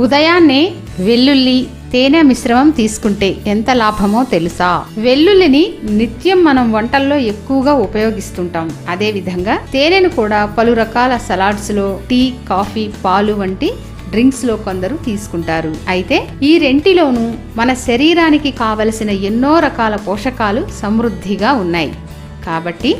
ఉదయాన్నే వెల్లుల్లి తేనె మిశ్రమం తీసుకుంటే ఎంత లాభమో తెలుసా? వెల్లుల్లిని నిత్యం మనం వంటల్లో ఎక్కువగా ఉపయోగిస్తుంటాం. అదే విధంగా తేనెను కూడా పలు రకాల సలాడ్స్ లో, టీ, కాఫీ, పాలు వంటి డ్రింక్స్ లో కొందరు తీసుకుంటారు. అయితే ఈ రెంటిలోనూ మన శరీరానికి కావలసిన ఎన్నో రకాల పోషకాలు సమృద్ధిగా ఉన్నాయి. కాబట్టి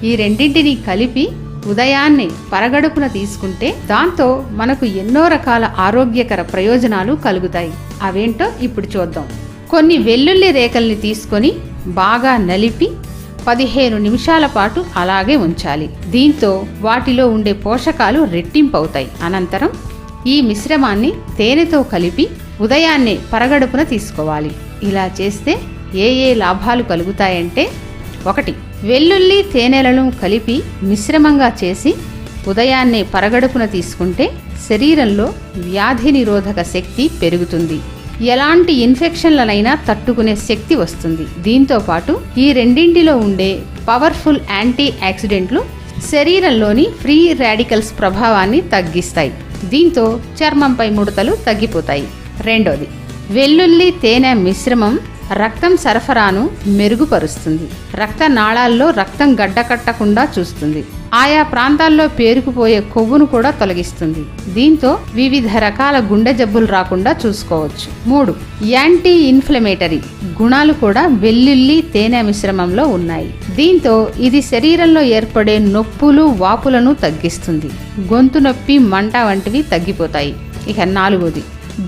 ఈ రెండింటిని కలిపి ఉదయాన్నే పరగడుపున తీసుకుంటే దాంతో మనకు ఎన్నో రకాల ఆరోగ్యకర ప్రయోజనాలు కలుగుతాయి. అవేంటో ఇప్పుడు చూద్దాం. కొన్ని వెల్లుల్లి రేకల్ని తీసుకొని బాగా నలిపి 15 నిమిషాల పాటు అలాగే ఉంచాలి. దీంతో వాటిలో ఉండే పోషకాలు రెట్టింపవుతాయి. అనంతరం ఈ మిశ్రమాన్ని తేనెతో కలిపి ఉదయాన్నే పరగడుపున తీసుకోవాలి. ఇలా చేస్తే ఏ లాభాలు కలుగుతాయంటే, 1. వెల్లుల్లి తేనెలను కలిపి మిశ్రమంగా చేసి ఉదయాన్నే పరగడుపున తీసుకుంటే శరీరంలో వ్యాధి నిరోధక శక్తి పెరుగుతుంది. ఎలాంటి ఇన్ఫెక్షన్లనైనా తట్టుకునే శక్తి వస్తుంది. దీంతో పాటు ఈ రెండింటిలో ఉండే పవర్ఫుల్ యాంటీ ఆక్సిడెంట్లు శరీరంలోని ఫ్రీ రాడికల్స్ ప్రభావాన్ని తగ్గిస్తాయి. దీంతో చర్మంపై ముడతలు తగ్గిపోతాయి. 2. వెల్లుల్లి తేనె మిశ్రమం రక్తం సరఫరాను మెరుగుపరుస్తుంది. రక్త నాళాల్లో రక్తం గడ్డకట్టకుండా చూస్తుంది. ఆయా ప్రాంతాల్లో పేరుకుపోయే కొవ్వును కూడా తొలగిస్తుంది. దీంతో వివిధ రకాల గుండె జబ్బులు రాకుండా చూసుకోవచ్చు. 3. యాంటీ ఇన్ఫ్లమేటరీ గుణాలు కూడా వెల్లుల్లి తేనె మిశ్రమంలో ఉన్నాయి. దీంతో ఇది శరీరంలో ఏర్పడే నొప్పులు, వాపులను తగ్గిస్తుంది. గొంతు నొప్పి, మంట వంటివి తగ్గిపోతాయి. ఇక 4.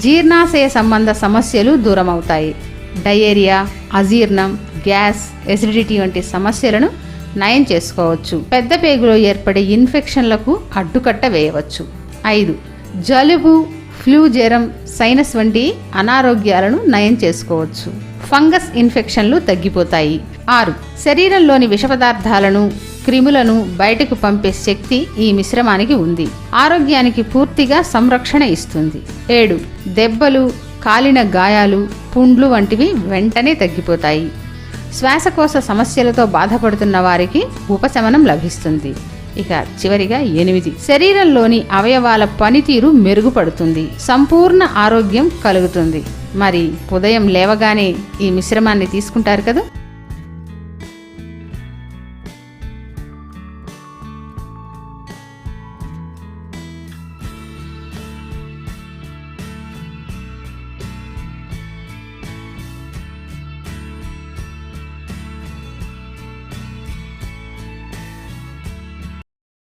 జీర్ణాశయ సంబంధ సమస్యలు దూరమవుతాయి. డయేరియా, అజీర్ణం, గ్యాస్, ఎసిడిటీ వంటి సమస్యలను నయం చేసుకోవచ్చు. పెద్ద పేగులో ఏర్పడే ఇన్ఫెక్షన్లకు అడ్డుకట్ట వేయవచ్చు. 5. జలుబు, ఫ్లూ, జ్వరం, సైనస్ వంటి అనారోగ్యాలను నయం చేసుకోవచ్చు. ఫంగస్ ఇన్ఫెక్షన్లు తగ్గిపోతాయి. 6. శరీరంలోని విష పదార్థాలను, క్రిములను బయటకు పంపే శక్తి ఈ మిశ్రమానికి ఉంది. ఆరోగ్యానికి పూర్తిగా సంరక్షణ ఇస్తుంది. 7. దెబ్బలు, కాలిన గాయాలు, పుండ్లు వంటివి వెంటనే తగ్గిపోతాయి. శ్వాసకోశ సమస్యలతో బాధపడుతున్న వారికి ఉపశమనం లభిస్తుంది. ఇక చివరిగా 8. శరీరంలోని అవయవాల పనితీరు మెరుగుపడుతుంది. సంపూర్ణ ఆరోగ్యం కలుగుతుంది. మరి ఉదయం లేవగానే ఈ మిశ్రమాన్ని తీసుకుంటారు కదా?